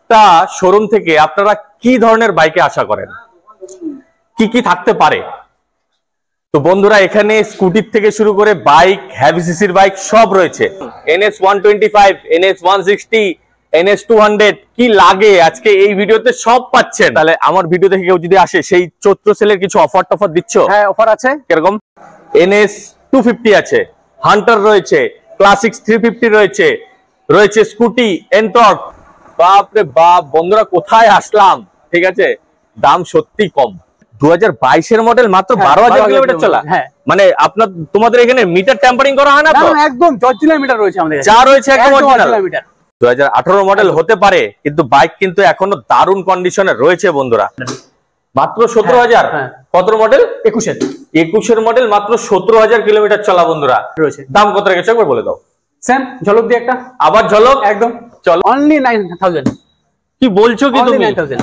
একটা শোরুম থেকে আপনারা কি ধরনের বাইকে আশা করেন, কি কি থাকতে পারে? তো বন্ধুরা, এখানে স্কুটির থেকে শুরু করে বাইক, হেভি সিসির বাইক সব রয়েছে। NS 125, NS 160, NS 200 কি লাগে আজকে এই ভিডিওতে সব পাচ্ছেন। তাহলে আমার ভিডিও দেখে কেউ যদি আসে, সেই চৈত্র সেলের কিছু অফার টফার দিচ্ছ? হ্যাঁ, অফার আছে। কিরকম? NS 250 আছে, হান্টার রয়েছে, ক্লাসিক্স 350 রয়েছে, রয়েছে স্কুটি এনটর্ক। বাপরে বাপ বন্ধুরা, কোথায় আসলাম! ঠিক আছে, দাম সত্যি কম। 2022 এর মডেল, মাত্র 12,000 কিলোমিটার চলা। মানে তোমাদের এখানে মিটার ট্যাম্পারিং করা হয় না তো? একদম অরিজিনাল মিটার রয়েছে আমাদের, যা রয়েছে একদম অরিজিনাল মিটার। 2018 মডেল হতে পারে, কিন্তু বাইক কিন্তু এখনো দারুণ কন্ডিশনে রয়েছে বন্ধুরা। মাত্র 17,000। কত মডেল? 21 এর মডেল, মাত্র 17,000 কিলোমিটার চলা বন্ধুরা রয়েছে। দাম কত রেখেছো একবার বলে দাও। সেম ঝলক দিয়ে একটা, আবার ঝলক একদম। চলো, অনলি 9,000। কি বলছো কি তুমি? 9,000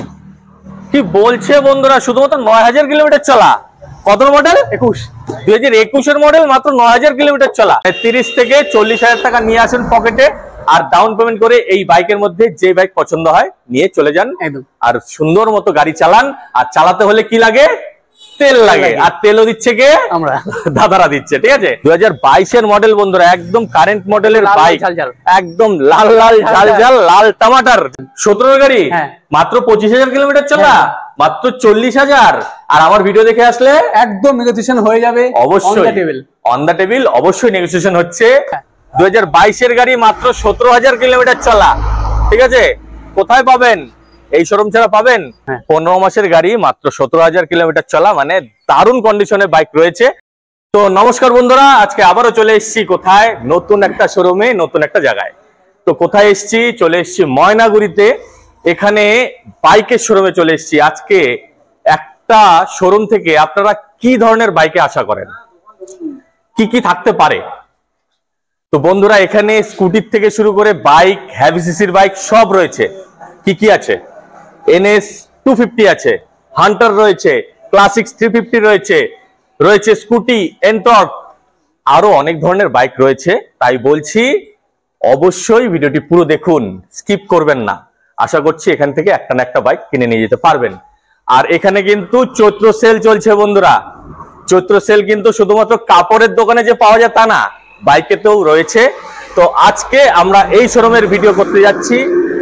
কি বলছে বন্ধুরা, শুধুমাত্র 9,000 কিলোমিটার চলা। কত মডেল? 2021 এর মডেল, মাত্র 9,000 কিলোমিটার চলা। 30 থেকে 40,000 টাকা নিয়ে আসুন পকেটে, আর ডাউন পেমেন্ট করে এই বাইকের মধ্যে যে বাইক পছন্দ হয় নিয়ে চলে যান। আর সুন্দর মতো গাড়ি চালান। আর চালাতে হলে কি লাগে? তেল লাগে। আর তেলও দিচ্ছে কে? আমরা, দাদারা দিচ্ছে। ঠিক আছে, 2022 এর মডেল বন্ধুরা, একদম কারেন্ট মডেলের বাইক, একদম লাল লাল ঝাল ঝাল লাল টমাটার। 17 গাড়ি, মাত্র 25,000 কিলোমিটার চলা, মাত্র 40,000। আর আমার ভিডিও দেখে আসলে একদম নেগোসিয়েশন হয়ে যাবে। অবশ্যই অন দা টেবিল, অবশ্যই নেগোসিয়েশন হচ্ছে। 2022 এর গাড়ি, মাত্র 17,000 কিলোমিটার চলা। ঠিক আছে, কোথায় পাবেন? এই শোরুম ছাড়া পাবেন? 15 মাসের গাড়ি, মাত্র 17,000 কিলোমিটার চলা, মানে দারুণ কন্ডিশনে বাইক রয়েছে। তো নমস্কার বন্ধুরা, আজকে আবারও চলে এসেছি কোথায়? নতুন একটা শোরুমে, নতুন একটা জায়গায়। তো কোথায় এসেছি? চলে এসেছি ময়নাগুড়িতে। এখানে বাইকের শোরুমে চলে এসেছি। আজকে একটা শোরুম থেকে আপনারা কি ধরনের বাইকে আশা করেন, কি কি থাকতে পারে? তো বন্ধুরা, এখানে স্কুটির থেকে শুরু করে বাইক, হেভি সিসির বাইক সব রয়েছে। কি কি আছে? NS 250 আছে, হান্টার রয়েছে, ক্লাসিক্স 350 রয়েছে, রয়েছে স্কুটি এনটর্ক, আরো অনেক ধরনের বাইক রয়েছে। তাই বলছি অবশ্যই ভিডিওটি পুরো দেখুন, স্কিপ করবেন না। আশা করছি এখান থেকে একটা না একটা বাইক কিনে নিয়ে যেতে পারবেন। আর এখানে কিন্তু চৈত্র সেল চলছে বন্ধুরা। চৈত্র সেল কিন্তু শুধুমাত্র কাপড়ের দোকানে যে পাওয়া যায় তা না, বাইকেতেও রয়েছে। তো আজকে আমরা এই শোরুমের ভিডিও করতে যাচ্ছি।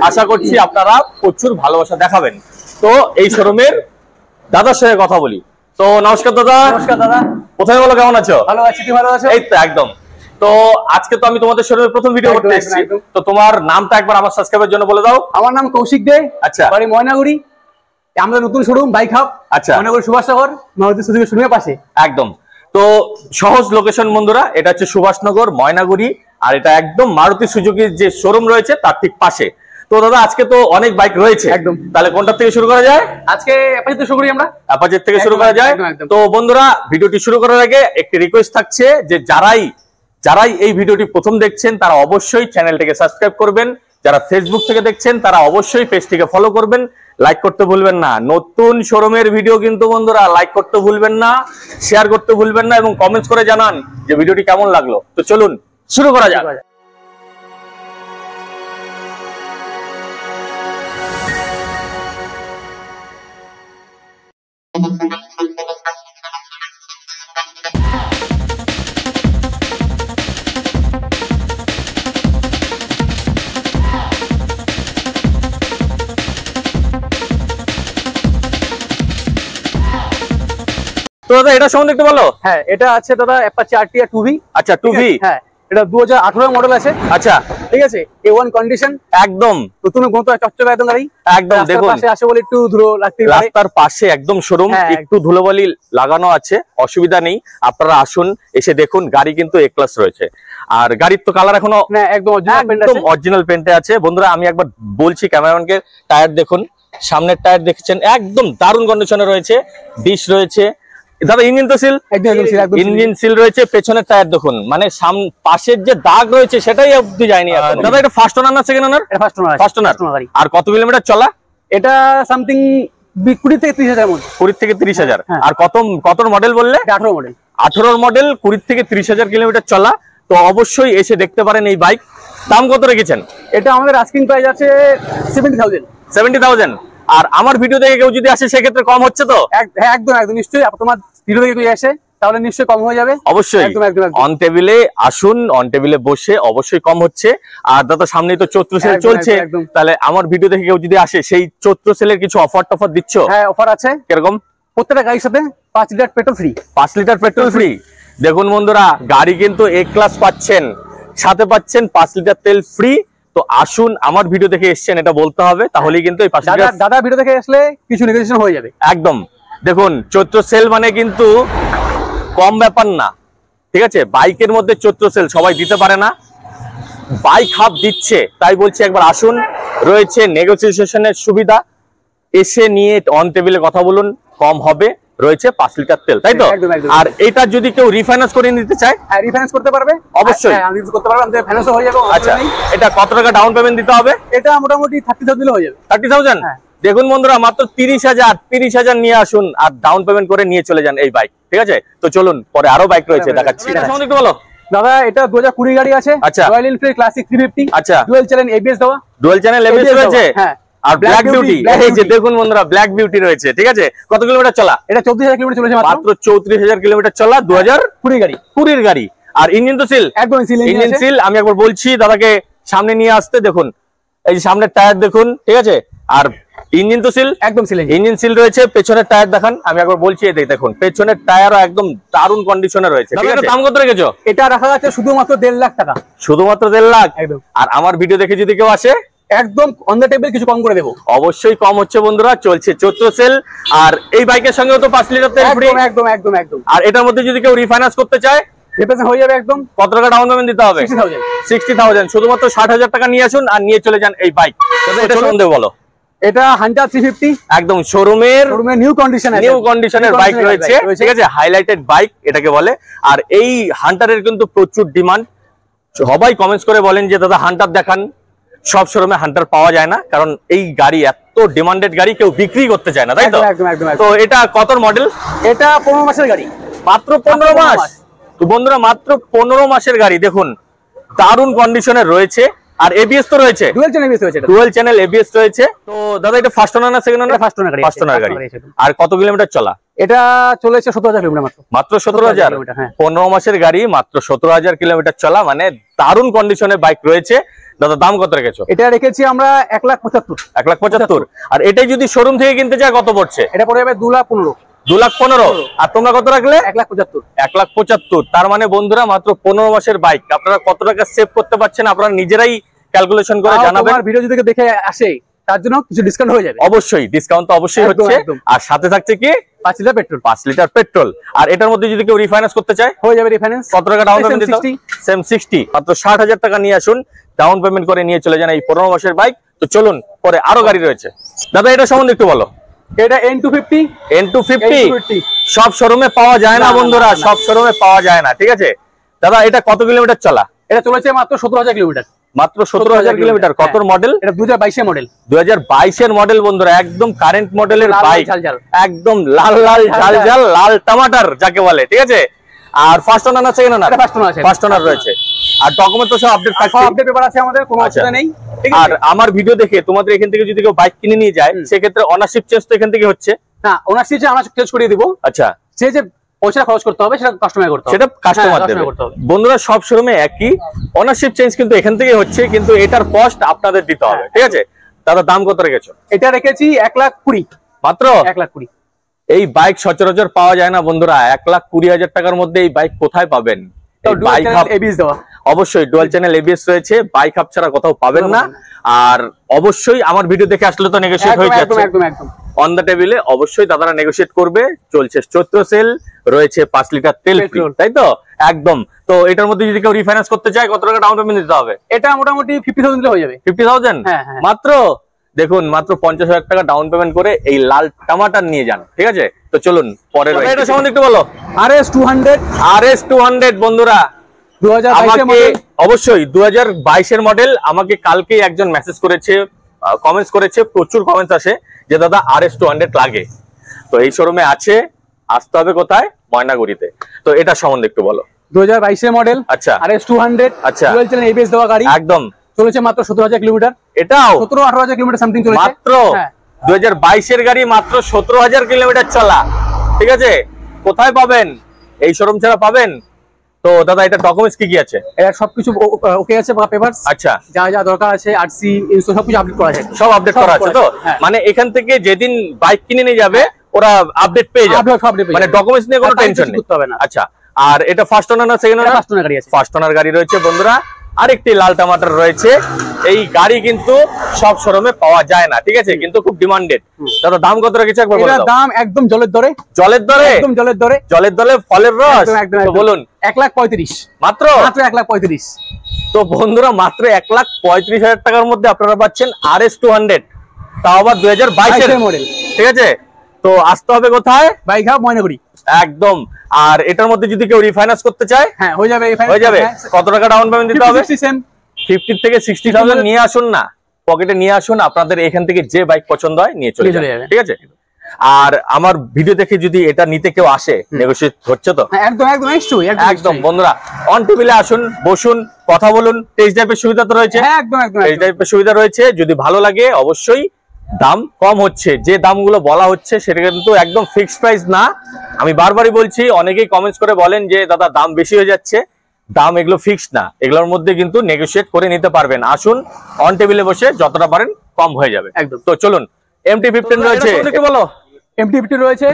আশা করছি আপনারা প্রচুর ভালোবাসা দেখাবেন। তো এই শোরুমের দাদার সঙ্গে কথা বলি। তো নমস্কার দাদা। নমস্কার দাদা। কোথায় বলো, কেমন আছো? ভালো আছি, তুমি ভালো আছো? এই তো একদম। তো আজকে তো আমি তোমাদের শোরুমের প্রথম ভিডিও করতে এসেছি। তো তোমার নামটা একবার আমার সাবস্ক্রাইবের জন্য বলে দাও। আমার নাম কৌশিক দে। আচ্ছা, বাড়ি ময়নাগুড়ি। আমাদের নতুন শোরুম বাইক হাব। আচ্ছা, ময়নাগুড়ি সুভাষনগর, মারুতি সুজুকি শোরুমের পাশে একদম। তো সহজ লোকেশন বন্ধুরা, এটা হচ্ছে সুভাষনগর ময়নাগুড়ি, আর এটা একদম মারুতি সুজুকির যে শোরুম রয়েছে তার ঠিক পাশে। তো দাদা, আজকে তো অনেক বাইক রয়েছে, একদম। তাহলে কোনটা থেকে শুরু করা যায়? আজকে অ্যাপাচি থেকে শুরু করি আমরা। অ্যাপাচি থেকে শুরু করা যায়। তো বন্ধুরা, ভিডিওটি শুরু করার আগে একটি রিকোয়েস্ট থাকছে যে যারাই এই ভিডিওটি প্রথম দেখছেন তারা অবশ্যই চ্যানেলটিকে সাবস্ক্রাইব করবেন। যারা ফেসবুক থেকে দেখছেন তারা অবশ্যই পেজটিকে ফলো করবেন, লাইক করতে ভুলবেন না। নতুন শোরুমের ভিডিও কিন্তু বন্ধুরা লাইক করতে ভুলবেন না, শেয়ার করতে ভুলবেন না, এবং কমেন্টস করে জানান যে ভিডিওটি কেমন লাগলো। তো চলুন শুরু করা যাক। তো দাদা, এটা সম্বন্ধে একটু বলো। হ্যাঁ, এটা আছে দাদা অ্যাপাচি আরটিআর 2V। আচ্ছা, 2V। হ্যাঁ, এটা 2018 মডেল আছে। আচ্ছা, ঠিক আছে, A1 কন্ডিশন, একদম নতুন মতো চকচকে একদম গাড়ি। একদম দেখুন, পাশে আসে বলে একটু ধুলো লাগতে পারে। রাস্তার পাশে একদম শোরুম, একটু ধুলোবালি লাগানো আছে, অসুবিধা নেই। আপনারা আসুন, এসে দেখুন, গাড়ি কিন্তু এ ক্লাস রয়েছে। আর গাড়ির তো কালার এখনো একদম অরিজিনাল পেন্টে আছে বন্ধুরা। আমি একবার বলছি ক্যামেরাম্যানকে, টায়ার দেখুন, সামনের টায়ার দেখছেন একদম দারুণ কন্ডিশনে রয়েছে। ডিশ রয়েছে দাদা, ইঞ্জিন তো সিল, ইঞ্জিন সিল রয়েছে। পেছনের টায়ার দেখুন, মানে পাশের যে দাগ রয়েছে সেটাই অবধি যায়নি। দাদা, এটা ফার্স্ট ওনার না সেকেন্ড ওনার? First owner. আর কত কিলোমিটার চলা? এটা সামথিং 20 থেকে 30,000 মধ্যে। 20 থেকে 30,000। আর কত মডেল বললে? 18 মডেল। 18 মডেল, 20 থেকে 30,000 কিলোমিটার চলা। তো অবশ্যই এসে দেখতে পারেন এই বাইক। দাম কত রেখেছেন? এটা আমাদের আস্কিং প্রাইস আছে 70,000। 70,000। আর আমার ভিডিও দেখে কেউ যদি আসে সেক্ষেত্রে কম হচ্ছে তো? হ্যাঁ, একদম একদম নিশ্চয়ই। তোমার ভিডিও দেখে কেউ আসে তাহলে নিশ্চয়ই কম হয়ে যাবে। অবশ্যই একদম একদম অন টেবিলে আসুন, অন টেবিলে বসে অবশ্যই কম হচ্ছে। আর দাদা সামনেই তো চৈত্র সেল চলছে, তাহলে আমার ভিডিও দেখে কেউ যদি আসে সেই চৈত্র সেলের কিছু অফার টফার দিচ্ছ? হ্যাঁ, অফার আছে। কিরকম? প্রত্যেকটা গাড়ির সাথে 5 litre petrol free. 5 litre petrol free. দেখুন বন্ধুরা, গাড়ি কিন্তু এ ক্লাস পাচ্ছেন, সাথে পাচ্ছেন 5 লিটার তেল ফ্রি। তো আসুন, আমার ভিডিও দেখে এসেছেন এটা বলতে হবে, তাহলেই কিন্তু এই 5 লিটার। দাদা ভিডিও দেখে আসলে কিছু নেগোসিয়েশন হয়ে যাবে। একদম। দেখুন চৈত্র সেল মানে কিন্তু কম ব্যাপার না, ঠিক আছে? বাইকের মধ্যে চৈত্র সেল সবাই দিতে পারে না, বাইক হাব দিচ্ছে, তাই বলছি একবার আসুন। রয়েছে নেগোসিয়েশনের সুবিধা, এসে নিয়ে অন টেবিলে কথা বলুন, কম হবে। রয়েছে 5 লিটার তেল, তাই তো? আর এটা যদি কেউ রিফাইন্যান্স করে নিতে চায়, হ্যাঁ রিফাইন্যান্স করতে পারবে অবশ্যই। হ্যাঁ, আমি করতে পারবো, আমাদের ফাইন্যান্স হয়ে যাবে। আচ্ছা, এটা কত টাকা ডাউন পেমেন্ট দিতে হবে? এটা মোটামুটি 30,000 দিলে হয়ে যাবে। 30,000। দেখুন বন্ধুরা, মাত্র 30,000 নিয়ে আসুন আর ডাউন পেমেন্ট করে নিয়ে চলে যান এই বাইক, ঠিক আছে? তো চলুন, পরে আরো বাইক রয়েছে দেখাচ্ছি। এটা সম্বন্ধে একটু বলো দাদা। এটা 2020 গাড়ি আছে। আচ্ছা। Royal Enfield classic 350। আচ্ছা। ডুয়াল চ্যানেল এবিএস দেওয়া। ডুয়াল চ্যানেল এবিএস রয়েছে। হ্যাঁ। আর ব্ল্যাক বিউটি, এই যে দেখুন বন্ধুরা, ব্ল্যাক বিউটি রয়েছে, ঠিক আছে? কত কিলোমিটার চলা? এটা 34,000 কিলোমিটার চলেছে মাত্র 34,000 কিলোমিটার চলা। 2020 গাড়ি, 20 গাড়ি। আর ইঞ্জিন তো সিল, একদম সিল। Engine seal. আমি একবার বলছি দাদাকে সামনে নিয়ে আসতে। দেখুন এই যে সামনের টায়ার দেখুন, ঠিক আছে? আর ইঞ্জিন তো সিল, একদম সিল। ইঞ্জিন সিল রয়েছে। পেছনের টায়ার দেখান, আমি একবার বলছি, এই দেখুন পেছনের টায়ারও একদম দারুণ কন্ডিশনে রয়েছে, ঠিক আছে? দাম কত রেখেছো? এটা রাখা আছে শুধুমাত্র 1.5 লাখ টাকা। শুধুমাত্র 1.5 লাখ। একদম। আর আমার ভিডিও দেখে যদি কেউ আসে, একদম অন দ্য টেবিল কিছু কম করে দেবো। অবশ্যই কম হচ্ছে বন্ধুরা, চলছে চৈত্র সেল। আর এই বাইকের সঙ্গেও তো 5 লিটার তেল ফ্রি। একদম একদম একদম। আর এটার মধ্যে যদি কেউ রিফাইন্যান্স করতে চায়, রিফাইন্যান্স হয়ে যাবে একদম। কত টাকা ডাউন পেমেন্ট দিতে হবে? 60,000। শুধুমাত্র 60,000 টাকা নিয়ে আসুন আর নিয়ে চলে যান এই বাইক। এটা সম্বন্ধে বলো। এটা হান্টার 350, একদম শোরুমের নিউ কন্ডিশনের বাইক রয়েছে, ঠিক আছে? হাইলাইটেড বাইক এটাকে বলে। আর এই হান্টারের কিন্তু প্রচুর ডিমান্ড, সবাই কমেন্টস করে বলেন যে দাদা হান্টার দেখান। সব শোরুমে হান্টার পাওয়া যায় না, কারণ এই গাড়ি এত ডিমান্ডেড গাড়ি, কেউ বিক্রি করতে চায় না, তাই তো? তো এটা কত মডেল? এটা 15 মাসের গাড়ি। মাত্র 15 মাস। তো বন্ধুরা, মাত্র 15 মাসের গাড়ি। দেখুন দারুণ কন্ডিশনে রয়েছে। আর এবিএস তো রয়েছে, ডুয়াল চ্যানেল এবিএস রয়েছে। তো দাদা এটা ফার্স্ট ওনার না সেকেন্ড ওনার? ফার্স্ট ওনার গাড়ি। আর কত কিলোমিটার চলা? এটা চলেছে 17,000 কিলোমিটার মাত্র 17,000। 15 মাসের গাড়ি, মাত্র 17,000 কিলোমিটার চলা, মানে দারুণ কন্ডিশনে বাইক রয়েছে। দাদা দাম কত রেখেছো? এটা রেখেছি আমরা 1,75,000। 1,75,000। আর এটাই যদি শোরুম থেকে কিনতে চায় কত পড়ছে? এটা পড়ে যাবে 2,15,000। 2,15,000। আর তোমরা কত রাখলে? 1,75,000। 1,75,000। তার মানে বন্ধুরা, মাত্র 15 মাসের বাইক আপনারা কত টাকা সেভ করতে পারছেন আপনারা নিজেরাই ক্যালকুলেশন করে জানাবেন। ভিডিও যদি দেখে আসে তার জন্য কিছু ডিসকাউন্ট হয়ে যাবে। অবশ্যই ডিসকাউন্ট তো অবশ্যই হচ্ছে। আর সাথে থাকছে কি? 5 লিটার পেট্রোল। 5 litre petrol. আর এটার মধ্যে যদি কেউ রিফাইন্যান্স করতে চায়, হয়ে যাবে রিফাইন্যান্স। কত টাকা ডাউন পেমেন্ট দিতে হবে? সেম 60। মাত্র 60,000 টাকা নিয়ে আসুন, ডাউন পেমেন্ট করে নিয়ে চলে যান এই 15 মাসের বাইক। তো চলুন, পরে আরো গাড়ি রয়েছে। দাদা এটা সম্বন্ধে একটু বলো। এটা N250। N250 সব শোরুমে পাওয়া যায় না বন্ধুরা, সব শোরুমে পাওয়া যায় না, ঠিক আছে? দাদা এটা কত কিলোমিটার চলা? এটা চলেছে মাত্র 17,000 কিলোমিটার। মাত্র 17,000 কিলোমিটার। কত মডেল? এটা 2022 মডেল। 2022 মডেল বন্ধুরা, একদম কারেন্ট মডেলের বাইক, একদম লাল লাল ঝাল ঝাল, লাল টমাটার যাকে বলে, ঠিক আছে? আর ফার্স্ট ওনার আছে না? ফার্স্ট ওনার রয়েছে। আর ডকুমেন্ট তো সব আপডেট থাকছে, আপডেট পেপার আছে আমাদের, কোনো অসুবিধা নেই। আর আমার ভিডিও দেখে তোমাদের এখান থেকে যদি কেউ বাইক কিনে নিয়ে যায়, সেক্ষেত্রে ওনারশিপ চেঞ্জ তো এখান থেকে হচ্ছে না? ওনারশিপ আমরা চেঞ্জ করে দিব। আচ্ছা, সে যে পয়সা খরচ করতে হবে সেটা কাস্টমার করতে হবে, সেটা কাস্টমার দেবে। বন্ধুরা সব শোরুমে একই, ওনারশিপ চেঞ্জ কিন্তু এখান থেকে হচ্ছে, কিন্তু এটার কস্ট আপনাদের দিতে হবে, ঠিক আছে? দাদা দাম কত রেখেছো? এটা রেখেছি 1,20,000। মাত্র 1,20,000। এই বাইক সচরাচর পাওয়া যায় না বন্ধুরা। 1,20,000 টাকার মধ্যে এই বাইক কোথায় পাবেন? বাইক হাব এবিএস দেওয়া, অবশ্যই ডুয়াল চ্যানেল এবিএস রয়েছে, বাইক হাব ছাড়া কোথাও পাবেন না। আর অবশ্যই আমার ভিডিও দেখে আসলে তো নেগোশিয়েট হয়ে যাচ্ছে। একদম অন দ্য টেবিলে অবশ্যই দাদারা নেগোশিয়েট করবে। চলছে চৈত্র সেল, রয়েছে 5 লিটার তেল ফ্রি, তাই তো? একদম। তো এটার মধ্যে যদি কেউ রিফাইন্যান্স করতে চায়, কত টাকা ডাউন পেমেন্ট দিতে হবে? এটা মোটামুটি 50,000 দিলে হয়ে যাবে। 50,000 মাত্র। দেখুন মাত্র 50,000 টাকা ডাউন পেমেন্ট করে এই লাল টমাটার নিয়ে যান, ঠিক আছে? তো চলুন পরের এটা সম্বন্ধে একটু বলো। RS200 বন্ধুরা, 2022 মডেল। অবশ্যই 2022 মডেল। আমাকে কালকে একজন মেসেজ করেছে, কমেন্টস করেছে, প্রচুর কমেন্টস আসে যে দাদা RS200 লাগে। তো এই শোরুমে আছে, আসতে হবে কোথায়? ময়নাগুড়িতে। তো এটা সম্বন্ধে একটু বলো। 2022 এর মডেল। আচ্ছা RS 200। আচ্ছা ডুয়াল চ্যানেল ABS দেওয়া গাড়ি। একদম চলেছে মাত্র 17,000 কিলোমিটার। এটাও 17-18,000 কিলোমিটার সামথিং চলেছে মাত্র। হ্যাঁ 2022 এর গাড়ি মাত্র 17,000 কিলোমিটার চলা। ঠিক আছে, কোথায় পাবেন? এই শোরুম ছাড়া পাবেন? তো দাদা এটা ডকুমেন্টস কি কি আছে? এটা সবকিছু ওকে আছে বা পেপারস। আচ্ছা যা যা দরকার আছে আরসি ইনস্যুরেন্স সবকিছু আপডেট করা আছে। সব আপডেট করা আছে তো? হ্যাঁ। মানে এখান থেকে যেদিন বাইক কিনে নিয়ে যাবে ওরা আপডেট পেয়ে যাবে, মানে ডকুমেন্টস নিয়ে কোনো টেনশন নেই। আচ্ছা, আর এটা ফার্স্ট ওনার না সেকেন্ড ওনার? ফার্স্ট ওনার গাড়ি আছে। ফার্স্ট ওনার গাড়ি রয়েছে বন্ধুরা। আরেকটি লাল টমাটার রয়েছে। এই গাড়ি কিন্তু সব শোরুমে পাওয়া যায় না, ঠিক আছে, কিন্তু খুব ডিমান্ডেড। দাদা দাম কত রেখেছে একবার বলে দাও। এটার দাম একদম জলের দরে। জলের দরে? একদম জলের দরে। জলের দরে ফলের রস। তো বলুন। 1,35,000 মাত্র? মাত্র 1,35,000। তো বন্ধুরা মাত্র 1,35,000 টাকার মধ্যে আপনারা পাচ্ছেন RS 200, তাও আবার 2022 এর মডেল। ঠিক আছে, তো আসতে হবে কোথায়? বাইক হাব ময়নাগুড়ি একদম। আর এটার মধ্যে যদি কেউ রিফাইন্যান্স করতে চায়? হ্যাঁ হয়ে যাবে। হয়ে যাবে। কত টাকা ডাউন পেমেন্ট দিতে হবে? 50 থেকে 60,000 নিয়ে আসুন না, পকেটে নিয়ে আসুন, আপনাদের এখান থেকে যে বাইক পছন্দ হয় নিয়ে চলে যাবে, ঠিক আছে। আর আমার ভিডিও দেখে যদি এটা নিতে কেউ আসে, নেগোশিয়েট হচ্ছে তো? একদম একদম একদম বন্ধুরা, অন টেবিলে আসুন, বসুন, কথা বলুন। টেস্ট ড্রাইভের সুবিধা তো রয়েছে? একদম একদম টেস্ট ড্রাইভের সুবিধা রয়েছে। যদি ভালো লাগে অবশ্যই। দাম কম হচ্ছে, যে দামগুলো বলা হচ্ছে সেটা কিন্তু একদম ফিক্সড প্রাইস না। আমি বারবারই বলছি, অনেকেই কমেন্টস করে বলেন যে দাদা দাম বেশি হয়ে যাচ্ছে। দাম এগুলো ফিক্সড না, এগুলোর মধ্যে কিন্তু নেগোশিয়েট করে নিতে পারবেন। আসুন, অন টেবিলে বসে যতটা পারেন কম হয়ে যাবে একদম। তো চলুন, MT-15 রয়েছে, বলো। MT-15 রয়েছে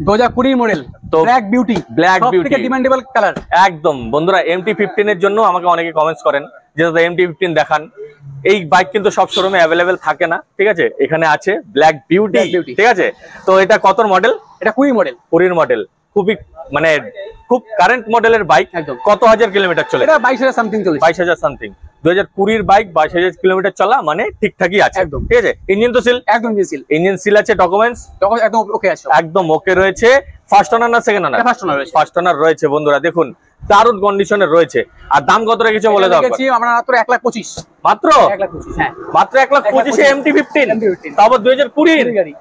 2020 মডেল, তো ব্ল্যাক বিউটি। ব্ল্যাক বিউটি সবথেকে ডিমান্ডেবল কালার একদম। বন্ধুরা MT-15 এর জন্য আমাকে অনেকে কমেন্টস করেন যে দাদা MT-15 দেখান। এই বাইক কিন্তু সব শোরুমে অ্যাভেলেবেল থাকে না, ঠিক আছে, এখানে আছে ব্ল্যাক বিউটি, ঠিক আছে। তো এটা কত মডেল? এটা 20 মডেল। 20 মডেল, খুবই মানে খুব কারেন্ট মডেলের বাইক। কত হাজার কিলোমিটার চলে? এটা 22,000 সামথিং চলে। 22,000 সামথিং। 2020 এর বাইক, 22,000 কিলোমিটার চলা, মানে ঠিকঠাকই আছে একদম, ঠিক আছে। ইঞ্জিন তো সিল? একদম সিল। ইঞ্জিন সিল আছে। ডকুমেন্টস একদম ওকে আছে, একদম ওকে রয়েছে। ফার্স্ট ওনার না সেকেন্ড ওনার? ফার্স্ট ওনার রয়েছে। ফার্স্ট ওনার রয়েছে বন্ধুরা, দেখুন দারুণ কন্ডিশনে রয়েছে। আর দাম কত রেখেছে বলে দাও? আমরা মাত্র 1,25,000। মাত্র 1,25,000? হ্যাঁ মাত্র 1,25,000 MT-15, তাও 2020 গাড়ি।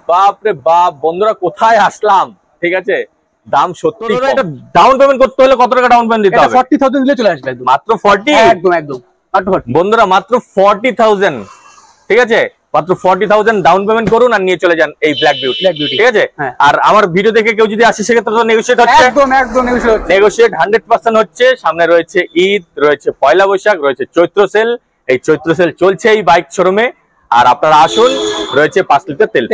বাপ রে বাপ বন্ধুরা, কোথায় আসলাম, ঠিক আছে। দাম সত্যি। এটা ডাউন পেমেন্ট করতে হলে কত টাকা ডাউন পেমেন্ট দিতে হবে? 40,000 দিলে চলে আসবে একদম। মাত্র 40? একদম একদম বন্ধুরা মাত্র 40,000, ঠিক আছে, মাত্র 40,000 ডাউন পেমেন্ট করুন আর নিয়ে চলে যান এই ব্ল্যাক বিউটি, ঠিক আছে। আর আমার ভিডিও দেখে কেউ যদি আসে সেক্ষেত্রে তো নেগোশিয়েট হচ্ছে। একদম একদম নেগোশিয়েট 100% হচ্ছে। সামনে রয়েছে ঈদ, রয়েছে পয়লা বৈশাখ, রয়েছে চৈত্র সেল। এই চৈত্র সেল চলছে এই বাইক শোরুমে। আর আপনারা আসুন, রয়েছে 5 লিটার তেল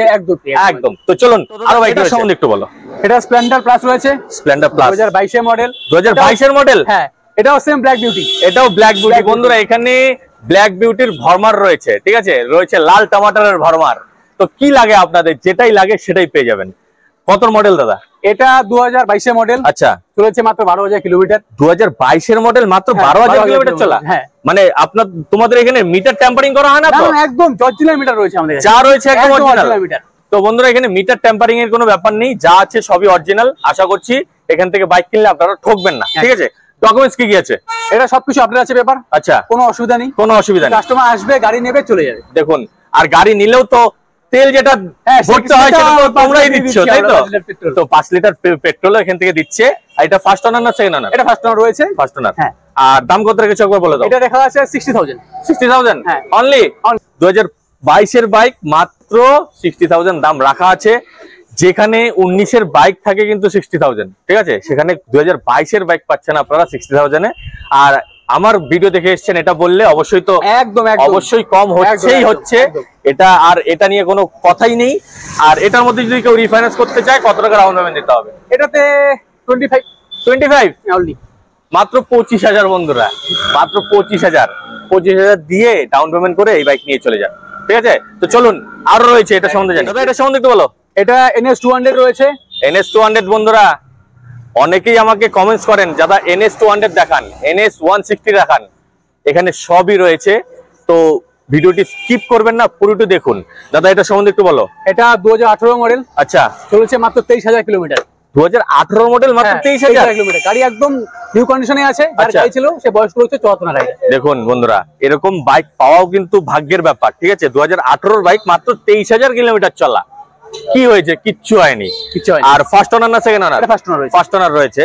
একদম। তো চলুন আরো বাইকের সম্বন্ধে একটু বলো। এটা স্প্লেন্ডার প্লাস রয়েছে। স্প্লেন্ডার প্লাস 2022 এর মডেল। 2022 এর মডেল? হ্যাঁ, এটাও সেম ব্ল্যাক বিউটি। এটাও ব্ল্যাক বিউটি বন্ধুরা। এখানে ব্ল্যাক বিউটির ভরমার রয়েছে, ঠিক আছে, রয়েছে লাল টমাটারের ভরমার। তো কি লাগে আপনাদের? যেটাই লাগে সেটাই পেয়ে যাবেন। কত মডেল দাদা? এটা 2022 এর মডেল। আচ্ছা, চলেছে মাত্র 12,000 কিলোমিটার। 2022 এর মডেল, মাত্র 12,000 কিলোমিটার চলা। হ্যাঁ, মানে তোমাদের এখানে মিটার টেম্পারিং করা হয় না তো? একদম অরিজিনাল মিটার রয়েছে আমাদের, যা রয়েছে একদম অরিজিনাল মিটার। তো বন্ধুরা এখানে মিটার টেম্পারিং এর কোনো ব্যাপার নেই, যা আছে সবই অরিজিনাল। আশা করছি এখান থেকে বাইক কিনলে আপনারা ঠকবেন না, ঠিক আছে। ডকুমেন্টস কি কি আছে? এটা সবকিছু আপনার আছে পেপার। আচ্ছা, কোনো অসুবিধা নেই, কোনো অসুবিধা নেই। কাস্টমার আসবে, গাড়ি নেবে, চলে যাবে। দেখুন, আর গাড়ি নিলেও তো তেল যেটা ভরতে হয় সেটা তো তোমরাই দিচ্ছ, তাই তো? তো 5 লিটার পেট্রোল এখান থেকে দিচ্ছে। আর এটা ফার্স্ট ওনার না সেকেন্ড ওনার? এটা ফার্স্ট ওনার রয়েছে। First owner. হ্যাঁ। আর দাম কত রেখেছো একবার বলে দাও। এটা দেখা আছে 60,000। 60,000 হ্যাঁ, অনলি। 2022 এর বাইক, মাত্র 60,000 দাম রাখা আছে। যেখানে 19 এর বাইক থাকে কিন্তু 60,000, ঠিক আছে, সেখানে 2022 এর বাইক পাচ্ছেন আপনারা 60,000 এ। আর আমার ভিডিও দেখে এসেছেন এটা বললে অবশ্যই তো একদম অবশ্যই কম হচ্ছেই হচ্ছে এটা, আর এটা নিয়ে কোনো কথাই নেই। আর এটার মধ্যে যদি কেউ রিফাইন্যান্স করতে চায় কত টাকা ডাউন পেমেন্ট দিতে হবে? এটাতে 25 অনলি। মাত্র 25,000 বন্ধুরা, মাত্র 25,000 দিয়ে ডাউন পেমেন্ট করে এই বাইক নিয়ে চলে যান, ঠিক আছে। তো চলুন আরো রয়েছে, এটা সম্বন্ধে জানি। দাদা এটা সম্বন্ধে একটু বলো। এটা NS 200 রয়েছে। NS 200 বন্ধুরা অনেকেই আমাকে কমেন্টস করেন দাদা NS 200 দেখান, NS 160 দেখান। এখানে সবই রয়েছে, তো ভিডিওটি স্কিপ করবেন না, পুরোটা দেখুন। দাদা এটা সম্বন্ধে একটু বলো। এটা 2018 মডেল। আচ্ছা, চলেছে মাত্র 23,000 কিলোমিটার। 2018 মডেল, মাত্র 23,000 কিলোমিটার। গাড়ি একদম নিউ কন্ডিশনে আছে। যার গাড়ি ছিল সে বয়স করেছে 74 গাড়ি। দেখুন বন্ধুরা, এরকম বাইক পাওয়াও কিন্তু ভাগ্যের ব্যাপার, ঠিক আছে। 2018 বাইক, মাত্র 23,000 কিলোমিটার চলা। কি হয়েছে? কিচ্ছু হয়নি। কিচ্ছু হয়নি। আর ফার্স্ট ওনার না সেকেন্ড ওনার? ফার্স্ট ওনার রয়েছে। ফার্স্ট ওনার রয়েছে।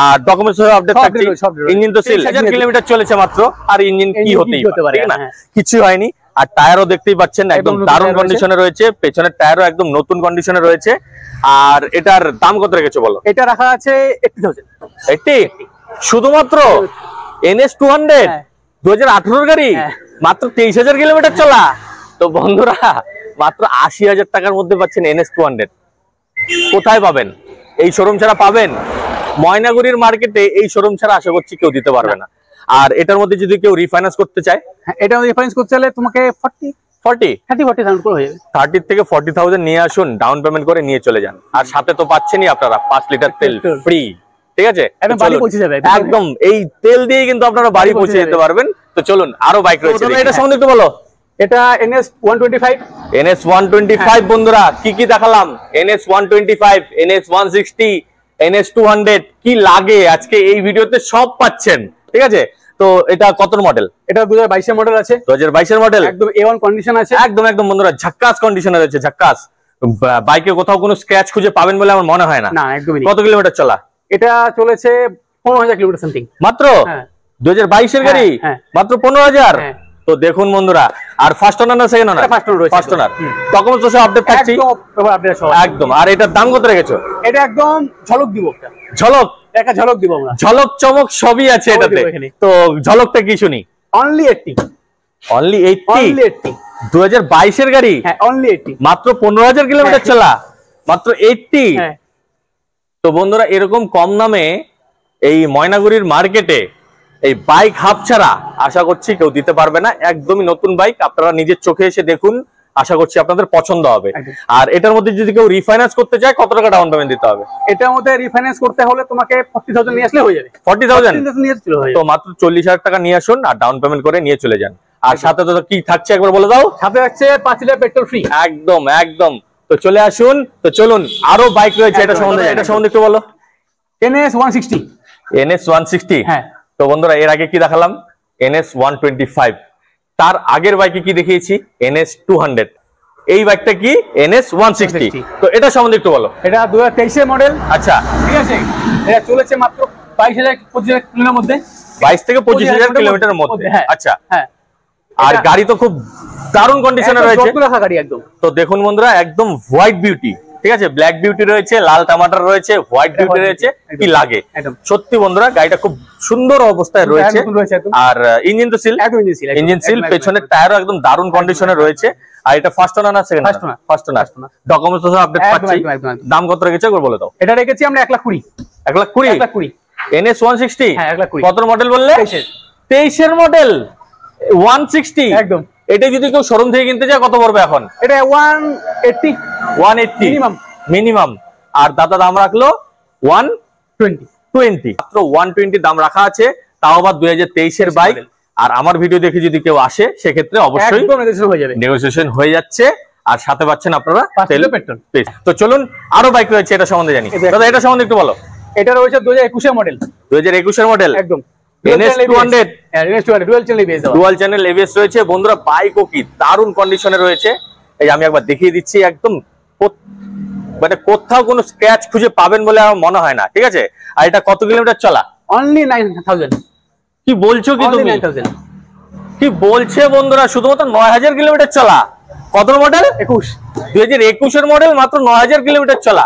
আর ডকুমেন্টস আপডেট সব থাকছে, সব ইঞ্জিন তো সিল 1000 কিলোমিটার চলেছে মাত্র, আর ইঞ্জিন কি হতেই পারে, ঠিক না, কিছু হয়নি। আর টায়ারও দেখতেই পাচ্ছেন একদম দারুণ কন্ডিশনে রয়েছে, পেছনের টায়ারও একদম নতুন কন্ডিশনে রয়েছে। আর এটার দাম কত রেখেছো বলো? এটা রাখা আছে 80,000। 80 শুধুমাত্র NS 200 2018 গাড়ি, মাত্র 23,000 কিলোমিটার চলা। তো বন্ধুরা মাত্র 80,000 টাকার মধ্যে পাচ্ছেন NS 200। কোথায় পাবেন? এই শোরুম ছাড়া পাবেন? ময়নাগুড়ির মার্কেটে এই শোরুম ছাড়া আশা করছি কেউ দিতে পারবে না। আর এটার মধ্যে যদি কেউ রিফাইন্যান্স করতে চায়, এটা রিফাইন্যান্স করতে চাইলে তোমাকে 40,000 করে হয়ে যাবে। 30 থেকে 40,000 নিয়ে আসুন, ডাউন পেমেন্ট করে নিয়ে চলে যান। আর সাথে তো পাচ্ছেনই আপনারা 5 লিটার তেল ফ্রি, ঠিক আছে? একদম বাড়ি পৌঁছে যাবে, একদম এই তেল দিয়ে কিন্তু আপনারা বাড়ি পৌঁছে যেতে পারবেন। তো চলুন, আরো বাইক রয়েছে, এটা সম্বন্ধে একটু বলো। এটা NS 125। NS 125 বন্ধুরা কি কি দেখালাম, NS 125, NS 160, NS 200, কি লাগে আজকে এই ভিডিওতে সব পাচ্ছেন, ঠিক আছে? তো এটা কত মডেল? এটা 2022 এর মডেল আছে। 2022 এর মডেল, একদম A1 কন্ডিশন আছে। একদম একদম বন্ধুরা ঝাক্কাস কন্ডিশনে রয়েছে, ঝাক্কাস। বাইকে কোথাও কোনো স্ক্র্যাচ খুঁজে পাবেন বলে আমার মনে হয় না। না, একদমই। কত কিলোমিটার চলা? এটা চলেছে 15,000 কিলোমিটার সামথিং মাত্র। 2022 এর গাড়ি, মাত্র 15,000। তো দেখুন বন্ধুরা, আর ফার্স্ট ওনার না সেকেন্ড ওনার? First owner. ডকুমেন্টস তো আপডেট থাকছে একদম। আর এটার দাম কত রেখেছো? এটা একদম ঝলক দিব, ঝলক, একটা ঝলক দিব আমরা। ঝলক চমক সবই আছে এটাতে। তো ঝলকটা কি শুনি? অনলি 80। অনলি 80? 2022 এর গাড়ি, অনলি 80, মাত্র 15,000 কিলোমিটার চলা, মাত্র 80। তো বন্ধুরা এরকম কম দামে এই ময়নাগুড়ির মার্কেটে এই বাইক হাব ছাড়া আশা করছি কেউ দিতে পারবে না। একদমই নতুন বাইক, আপনারা নিজের চোখে এসে দেখুন, আশা করছি আপনাদের পছন্দ হবে। আর এটার মধ্যে যদি কেউ রিফাইন্যান্স করতে চায় কত টাকা ডাউন পেমেন্ট দিতে হবে? এটার মধ্যে রিফাইন্যান্স করতে হলে তোমাকে 40,000 নিয়ে আসলে হয়ে যাবে। 40,000? তো মাত্র 40,000 টাকা নিয়ে আসুন আর ডাউন পেমেন্ট করে নিয়ে চলে যান। আর সাথে তো কি থাকছে একবার বলে দাও। সাথে থাকছে 5 লিটার পেট্রোল ফ্রি। একদম একদম। তো চলে আসুন। তো চলুন, আরো বাইক রয়েছে, এটা সম্বন্ধে একটু বলো। NS 160। NS 160, হ্যাঁ। তো বন্ধুরা এর আগে কি দেখালাম? NS 125। তার আগের বাইকে কি দেখিয়েছি? NS 200। এই বাইকটা কি? NS 160। তো এটা সম্বন্ধে একটু বলো। এটা 2023 এর মডেল। আচ্ছা, ঠিক আছে। এটা চলেছে মাত্র 22,000-25,000 কিলোমিটার মধ্যে। 22 থেকে 25,000 কিলোমিটারের মধ্যে। আচ্ছা, হ্যাঁ। আর গাড়ি তো খুব দারুণ কন্ডিশনে রয়েছে। গাড়ি একদম। তো দেখুন বন্ধুরা, একদম হোয়াইট বিউটি, ঠিক আছে? ব্ল্যাক বিউটি রয়েছে, লাল টমাটার রয়েছে, হোয়াইট বিউটি রয়েছে, কি লাগে সত্যি বন্ধুরা। গাড়িটা খুব সুন্দর অবস্থায় রয়েছে। আর ইঞ্জিন তো সিল, ইঞ্জিন সিল, পেছনের টায়ারও একদম দারুণ কন্ডিশনে রয়েছে। আর এটা ফার্স্ট ওনার না সেকেন্ড ওনার? First owner. ডকুমেন্টস তো আপডেট পাচ্ছি। দাম কত রেখেছো একবার বলে দাও। এটা রেখেছি আমরা 1,20,000। 1,20,000? NS 160? হ্যাঁ, 1,20,000। কত মডেল বললে? 23 এর মডেল 160। একদম। এটা যদি কেউ শোরুম থেকে কিনতে যায় কত পড়বে এখন? এটা 180 মিনিমাম মিনিমাম। আর দাদা দাম রাখলো 120। মাত্র 120 দাম রাখা আছে, তাও আবার 2023 এর বাইক। আর আমার ভিডিও দেখে যদি কেউ আসে সেক্ষেত্রে অবশ্যই নেগোসিয়েশন হয়ে যাচ্ছে। আর সাথে পাচ্ছেন আপনারা তেল পেট্রোল। তো চলুন, আরো বাইক রয়েছে, এটা সম্বন্ধে জানি। দাদা এটা সম্বন্ধে একটু বলো। এটা রয়েছে 2021 এর মডেল। 2021 এর মডেল, একদম। NS 200, ডুয়াল চ্যানেল ABS রয়েছে বন্ধুরা। বাইকও কি দারুণ কন্ডিশনে রয়েছে। এই আমি একবার দেখিয়ে দিচ্ছি, একদম মানে কোথাও কোনো স্ক্র্যাচ খুঁজে পাবেন বলে আমার মনে হয় না, ঠিক আছে? আর এটা কত কিলোমিটার চলা? অনলি 9,000। কি বলছো কি তুমি? কি বলছে বন্ধুরা, শুধুমাত্র 9,000 কিলোমিটার চলা। কত মডেল? 2021 এর মডেল, মাত্র 9,000 কিলোমিটার চলা।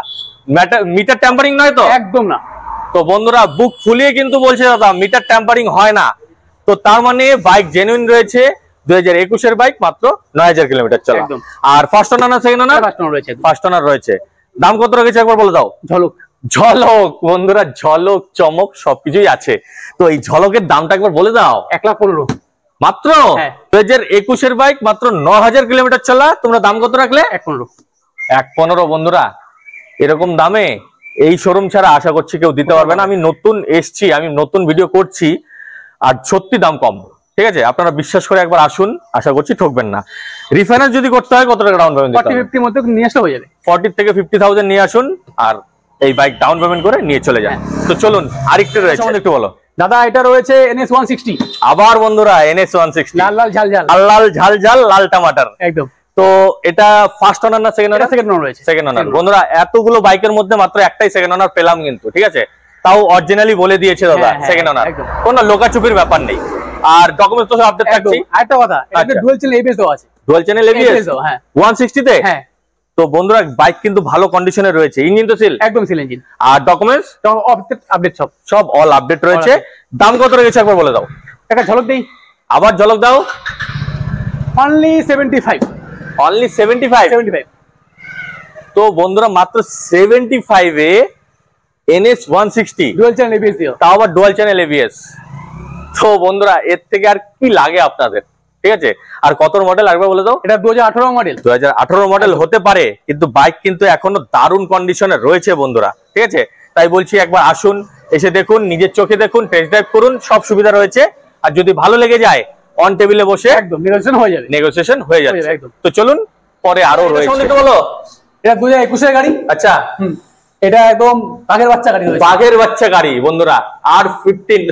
মিটার ট্যাম্পারিং নয় তো? একদম না। তো বন্ধুরা বুক ফুলিয়ে কিন্তু বলছে দাদা মিটার ট্যাম্পারিং হয় না। তো তার মানে বাইক জেনুইন রয়েছে। 2021 এর বাইক, মাত্র 9,000 কিলোমিটার চলা। আর ফার্স্ট ওনার না সেকেন্ড ওনার? ফার্স্ট ওনার রয়েছে। দাম কত রেখেছে একবার বলে দাও। ঝলক, ঝলক বন্ধুরা, ঝলক চমক সবকিছুই আছে। তো এই ঝলকের দামটা একবার বলে দাও। 1,15,000 মাত্র। 2021 এর বাইক, মাত্র 9,000 কিলোমিটার চলা। তোমরা দাম কত রাখলে? 1,15,000 বন্ধুরা। এরকম দামে এই শোরুম ছাড়া আশা করছি কেউ দিতে পারবে না। আমি নতুন এসছি, আমি নতুন ভিডিও করছি, আর সত্যি দাম কম, ঠিক আছে? আপনারা বিশ্বাস করে একবার আসুন, আশা করছি ঠকবেন না। রিফাইন্যান্স যদি করতে হয় কত টাকা ডাউন পেমেন্ট দিতে হবে? 40-50 মধ্যে নিয়ে আসলে হয়ে যাবে। 40 থেকে 50,000 নিয়ে আসুন আর এই বাইক ডাউন পেমেন্ট করে নিয়ে চলে যান। তো চলুন, আরেকটা রয়েছে, একটু বলো দাদা। এটা রয়েছে NS 160। আবার বন্ধুরা NS 160, লাল লাল ঝাল ঝাল, লাল ঝাল ঝাল, লাল টমাটার, একদম। তো এটা ফার্স্ট ওনার না সেকেন্ড ওনার? সেকেন্ড ওনার রয়েছে। সেকেন্ড ওনার। বন্ধুরা এতগুলো বাইকের মধ্যে মাত্র একটাই সেকেন্ড ওনার পেলাম কিন্তু, ঠিক আছে? তাও অরিজিনালি বলে দিয়েছে দাদা, সেকেন্ড ওনার, কোনো লোকাচুপির ব্যাপার নেই। আর ডকুমেন্টস তো সব আপডেট থাকছে। আরেকটা কথা, এটা ডুয়াল চ্যানেল এবিএস দেওয়া আছে। ডুয়াল চ্যানেল এবিএস 160 তে? হ্যাঁ। তো বন্ধুরা বাইক কিন্তু ভালো কন্ডিশনে রয়েছে, ইঞ্জিন তো সিল? একদম সিল ইঞ্জিন। আর ডকুমেন্টস আপডেট সব অল আপডেট রয়েছে। দাম কত রেখেছে একবার বলে দাও। একটা ঝলক দেই। আবার ঝলক দাও। অনলি 75। অনলি 75। তো বন্ধুরা মাত্র 75 এ NS 160 ডুয়াল চ্যানেল এবিএস দিও, তাও আবার ডুয়াল চ্যানেল এবিএস। তো বন্ধুরা এর থেকে আর কি লাগে আপনাদের, ঠিক আছে? আর কত মডেল একবার বলে দাও। এটা 2018 মডেল। 2018 মডেল হতে পারে, কিন্তু বাইক কিন্তু এখনো দারুণ কন্ডিশনে রয়েছে বন্ধুরা, ঠিক আছে? তাই বলছি একবার আসুন, এসে দেখুন, নিজের চোখে দেখুন, টেস্ট ড্রাইভ করুন, সব সুবিধা রয়েছে। আর যদি ভালো লেগে যায় অন টেবিলে বসে একদম নেগোসিয়েশন হয়ে যাবে। তো চলুন পরে আরো রয়েছে। বলো, এটা 2021 এর গাড়ি। আচ্ছা, এটা একদম বাঘের বাচ্চা গাড়ি রয়েছে। বাঘের বাচ্চা গাড়ি বন্ধুরা, R15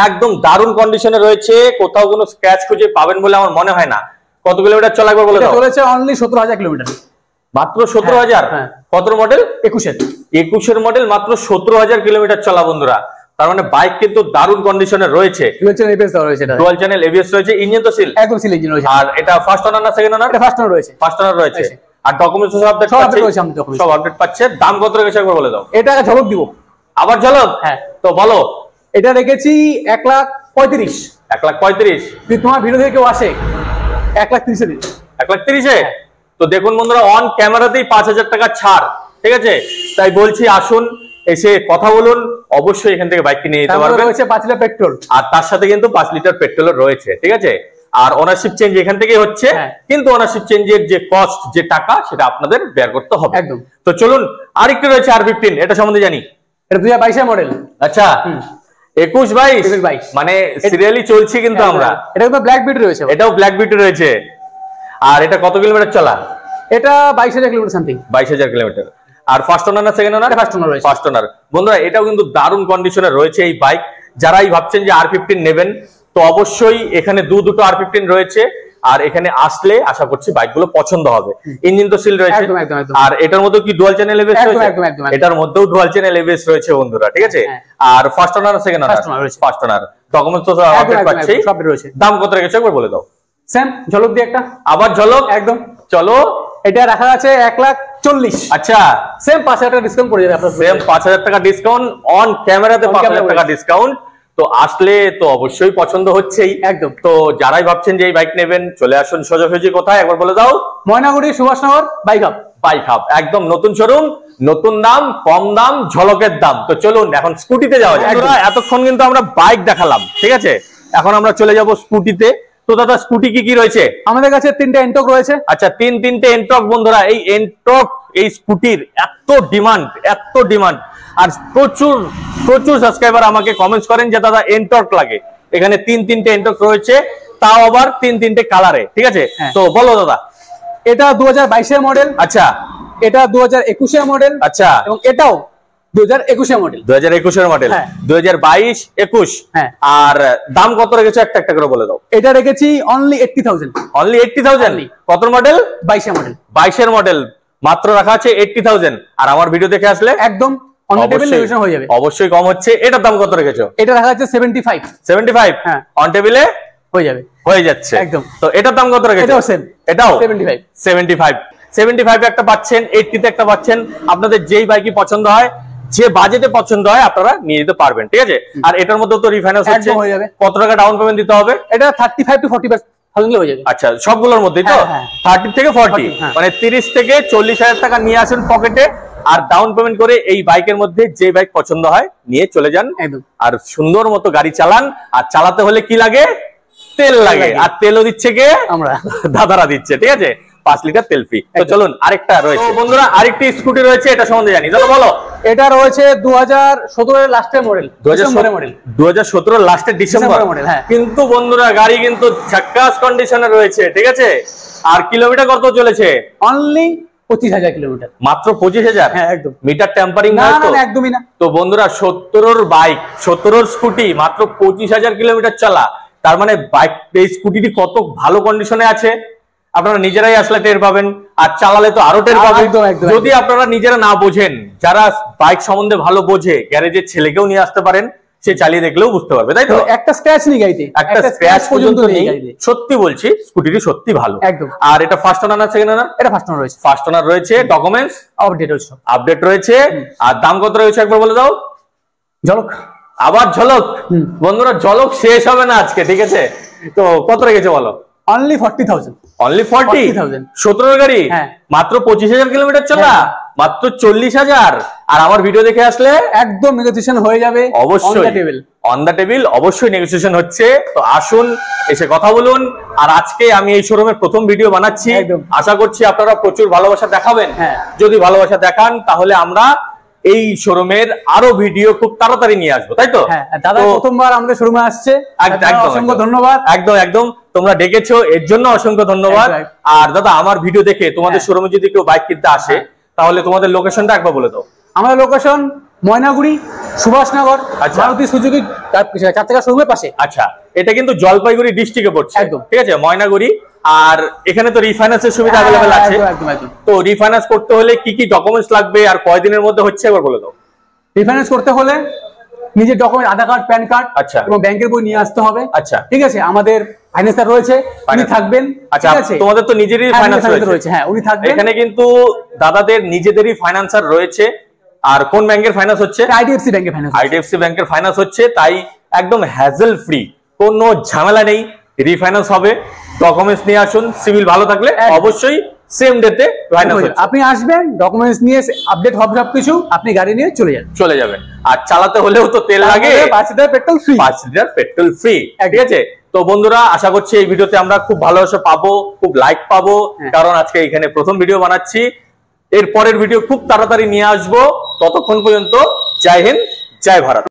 একদম দারুণ কন্ডিশনে রয়েছে, কোথাও কোনো স্ক্র্যাচ খুঁজে পাবেন বলে আমার মনে হয় না। কত কিলোমিটার চলা একবার বলে দাও। চলেছে অনলি 17,000 কিলোমিটার। মাত্র 17,000? কত মডেল? 21 মডেল, মাত্র 17,000 কিলোমিটার চলা বন্ধুরা। তার মানে বাইক কিন্তু দারুণ কন্ডিশনে রয়েছে। ডুয়াল চ্যানেল এবিএস দেওয়া রয়েছে, ডুয়াল চ্যানেল এবিএস রয়েছে, ইঞ্জিন তো সিল? একদম সিল ইঞ্জিন রয়েছে। আর এটা ফার্স্ট ওনার না সেকেন্ড ওনার? এটা ফার্স্ট ওনার রয়েছে। ফার্স্ট ওনার রয়েছে। আর ডকুমেন্টস সব আপডেট রয়েছে, সব আপডেট পাচ্ছে। দাম কত রেখেছে একবার বলে দাও। এটা ঝলক দিব। আবার ঝলক? হ্যাঁ। তো বলো। এটা রেখেছি 1,35,000। 1,35,000? যদি তোমার ভিডিও থেকে কেউ আসে 1,30,000 দিন। 1,30,000? তো দেখুন বন্ধুরা, অন ক্যামেরাতেই 5,000 টাকা ছাড়, ঠিক আছে? তাই বলছি আসুন, এসে কথা বলুন, অবশ্যই এখান থেকে বাইক কিনে নিতে পারবেন। রয়েছে 5 লিটার পেট্রোল, আর তার সাথে কিন্তু 5 লিটার পেট্রোল রয়েছে, ঠিক আছে? আর ওনারশিপ চেঞ্জ এখান থেকেই হচ্ছে, কিন্তু ওনারশিপ চেঞ্জের যে কস্ট, যে টাকা, সেটা আপনাদের বেয়ার করতে হবে। একদম। তো চলুন, আরেকটা রয়েছে R15, এটা সম্বন্ধে জানি। এটা 2022 এর মডেল। আচ্ছা, 21-22 মানে সিরিয়ালি চলছি কিন্তু আমরা। এটা তো ব্ল্যাক বিউটি রয়েছে। এটাও ব্ল্যাক বিউটি রয়েছে। আর এটা কত কিলোমিটার চলা? এটা 22,000 কিলোমিটার সামথিং। 22,000 কিলোমিটার। আর ফার্স্ট ওনার না সেকেন্ড ওনার? ফার্স্ট ওনার রয়েছে। First owner. বন্ধুরা এটাও কিন্তু দারুণ কন্ডিশনে রয়েছে এই বাইক। যারাই ভাবছেন যে R15 নেবেন, তো অবশ্যই এখানে দুটো R15 রয়েছে। আর এখানে আসলে আশা করছি বাইকগুলো পছন্দ হবে। ইঞ্জিন তো সিল রয়েছে। আর এটার মধ্যে কি ডুয়াল চ্যানেল এবিএস রয়েছে? এটার মধ্যেও ডুয়াল চ্যানেল এবিএস রয়েছে বন্ধুরা, ঠিক আছে? আর ফার্স্ট ওনার না সেকেন্ড ওনার? First owner. ডকুমেন্টস তো আপডেট পাচ্ছি, সব রয়েছে। দাম কত রেখেছো একবার বলে দাও। সেম ঝলক দিয়ে একটা। আবার ঝলক? একদম। চলো, এটা রাখা আছে 1,40,000। আচ্ছা, সেম 5,000 টাকা ডিসকাউন্ট পড়ে যাবে আপনার। সেম 5,000 টাকা ডিসকাউন্ট, অন ক্যামেরাতে 5,000 টাকা ডিসকাউন্ট। তো আসলে তো অবশ্যই পছন্দ হচ্ছেই। একদম। তো যারাই ভাবছেন যে এই বাইক নেবেন, চলে আসুন সোজাসুজি। কোথায় একবার বলে দাও। Maynaguri Subhashnagar bike hub. একদম নতুন শোরুম, নতুন দাম, কম দাম, ঝলকের দাম। তো চলুন এখন স্কুটিতে যাওয়া যাক। এতক্ষণ কিন্তু আমরা বাইক দেখালাম, ঠিক আছে? এখন আমরা চলে যাব স্কুটিতে। তো দাদা স্কুটি কি রয়েছে? আমাদের কাছে 3টে এন্টক রয়েছে। আচ্ছা, তিনটে এন্টক বন্ধুরা। এই এন্টক, এই স্কুটির এত ডিমান্ড। আর প্রচুর সাবস্ক্রাইবার আমাকে কমেন্টস করেন যে দাদা এন্টক লাগে। এখানে তিনটে এন্টক রয়েছে, তাও আবার তিনটে কালারে, ঠিক আছে? তো বলো দাদা। এটা 2022 এর মডেল। আচ্ছা। এটা 2021 এর মডেল। আচ্ছা। এবং এটাও 2021 এর মডেল। 2021 এর মডেল। 2022-21। আর দাম কত রেখেছো একটা করে বলে দাও। এটা রেখেছি অনলি 80,000। অনলি 80,000? কত মডেল? 22 এর মডেল। 22 এর মডেল, মাত্র রাখা আছে 80,000। আর আমার ভিডিও দেখে আসলে একদম অন টেবিল নেগোশিয়েশন হয়ে যাবে। অবশ্যই কম হচ্ছে। এটার দাম কত রেখেছো? এটা রাখা আছে 75। 75? হ্যাঁ, অন টেবিলে হয়ে যাচ্ছে একদম। তো এটার দাম কত রেখেছো? এটাও সেম। এটাও 75। 75 একটা পাচ্ছেন, 80 তে একটা পাচ্ছেন। আপনাদের যেই বাইকই পছন্দ হয়, যে বাজেটে পছন্দ হয়, আপনারা নিয়ে যেতে পারবেন, ঠিক আছে? আর এটার মধ্যে তো রিফাইন্যান্স হচ্ছে। কত টাকা ডাউন পেমেন্ট দিতে হবে? এটা 35 to 40,000 হয়ে যাবে। আচ্ছা, সবগুলোর মধ্যেই তো 30 থেকে 40, মানে 30 থেকে 40,000 টাকা নিয়ে আসুন পকেটে। আর ডাউন পেমেন্ট করে এই বাইকের মধ্যে যে বাইক পছন্দ হয় নিয়ে চলে যান। আর সুন্দর মতো গাড়ি চালান। আর চালাতে হলে কি লাগে? তেল লাগে। আর তেলও দিচ্ছে কে? আমরা, দাদারা দিচ্ছে, ঠিক আছে? 5 লিটার তেল ফ্রি। তো চলুন আরেকটা রয়েছে বন্ধুরা, আরেকটি স্কুটি রয়েছে, এটা সম্বন্ধে জানি। দাদা বলো। এটা রয়েছে 2017 এর লাস্টের মডেল। 2017 লাস্টের ডিসেম্বর মডেল। কিন্তু বন্ধুরা গাড়ি কিন্তু ঝাক্কাস কন্ডিশনে রয়েছে, ঠিক আছে? আর কিলোমিটার কত চলেছে? Only 25,000 kilometre. মাত্র 25,000? হ্যাঁ, একদম। মিটার টেম্পারিং না তো? না, একদমই না। তো বন্ধুরা 17 বাইক, 17 স্কুটি, মাত্র 25,000 কিলোমিটার চলা। তার মানে বাইক, এই স্কুটিটি কত ভালো কন্ডিশনে আছে। আপনারা নিজেরাই আসলে টের পাবেন, আর চালালে তো আরো টের পাবেন। যদি আপনারা নিজেরা না বোঝেন, যারা বাইক সম্বন্ধে ভালো বোঝে, গ্যারেজের ছেলেকেও নিয়ে আসতে পারেন, সে চালিয়ে দেখলেও বুঝতে পারবে, তাই তো? একটা স্ক্র্যাচ নেই গাড়িতে, একটা স্ক্র্যাচ পর্যন্ত নেই। সত্যি বলছি, স্কুটিটি সত্যি ভালো একদম। আর এটা ফার্স্ট ওনার না সেকেন্ড ওনার? এটা ফার্স্ট ওনার রয়েছে। ফার্স্ট ওনার রয়েছে, ডকুমেন্টস আপডেট রয়েছে। আর দাম কত রয়েছে একবার বলে দাও। ঝলক, আবার ঝলক। বন্ধুরা, ঝলক শেষ হবে না আজকে, ঠিক আছে? তো কত রেখেছে বলো? অনলি 40,000। অনলি 40,000? 17 গাড়ি, মাত্র 25,000 কিলোমিটার চলা, মাত্র 40,000। আর আমার ভিডিও দেখে আসলে একদম নেগোসিয়েশন হয়ে যাবে। অবশ্যই অন দা টেবিল, অবশ্যই নেগোসিয়েশন হচ্ছে। তো আসুন, এসে কথা বলুন। আর আজকে আমি এই শোরুমের প্রথম ভিডিও বানাচ্ছি, আশা করছি আপনারা প্রচুর ভালোবাসা দেখাবেন। যদি ভালোবাসা দেখান তাহলে আমরা এই শোরুমের আরো ভিডিও খুব তাড়াতাড়ি নিয়ে আসবো, তাই তো? দাদা প্রথমবার আমাদের শোরুমে আসছে, অসংখ্য ধন্যবাদ। একদম তোমরা ডেকেছো, এর জন্য অসংখ্য ধন্যবাদ। আর দাদা, আমার ভিডিও দেখে তোমাদের শোরুমে যদি কেউ বাইক কিনতে আসে, তাহলে তোমাদের লোকেশনটা একবার বলে দাও। আমাদের লোকেশন ময়নাগুড়ি, সুভাষনগর, মারুতি সুজুকি 4 চাকা শোরুমের পাশে। আচ্ছা, এটা কিন্তু জলপাইগুড়ি ডিস্ট্রিক্টে পড়ছে, একদম ঠিক আছে, ময়নাগুড়ি। আর এখানে তো রিফাইন্যান্সের সুবিধা अवेलेबल আছে। তো রিফাইন্যান্স করতে হলে কি কি ডকুমেন্টস লাগবে আর কয় দিনের মধ্যে হচ্ছে একবার বলে দাও। রিফাইন্যান্স করতে হলে নিজের ডকুমেন্ট, আধার কার্ড, প্যান কার্ড, আচ্ছা, এবং ব্যাংকের বই নিয়ে আসতে হবে। আচ্ছা, ঠিক আছে। আমাদের ফাইন্যান্সার রয়েছে, উনি থাকবেন। আচ্ছা, তোমাদের তো নিজেরই ফাইন্যান্সার রয়েছে? হ্যাঁ, উনি থাকবেন। এখানে কিন্তু দাদাদের নিজেদেরই ফাইন্যান্সার রয়েছে। আর কোন ব্যাংকের ফাইন্যান্স হচ্ছে? আইডিএফসি ব্যাংকের ফাইন্যান্স। আইডিএফসি ব্যাংকের ফাইন্যান্স হচ্ছে, তাই একদম হ্যাজেল ফ্রি, কোনো ঝামেলা নেই। রিফাইন্যান্স হবে, ডকুমেন্টস নিয়ে আসুন, সিভিল ভালো থাকলে অবশ্যই সেম ডেতে ফাইন্যান্স হবে। আপনি আসবেন, ডকুমেন্টস নিয়ে আপডেট হবে সবকিছু, আপনি গাড়ি নিয়ে চলে যাবেন। আর চালাতে হলেও তো তেল লাগে, 5 litre petrol free. 5 litre petrol free, ঠিক আছে? তো বন্ধুরা, আশা করছি এই ভিডিওতে আমরা খুব ভালোবাসা পাবো, খুব লাইক পাবো, কারণ আজকে এখানে প্রথম ভিডিও বানাচ্ছি। এর পরের ভিডিও খুব তাড়াতাড়ি নিয়ে আসবো। ততক্ষণ পর্যন্ত জয় হিন্দ, জয় ভারত।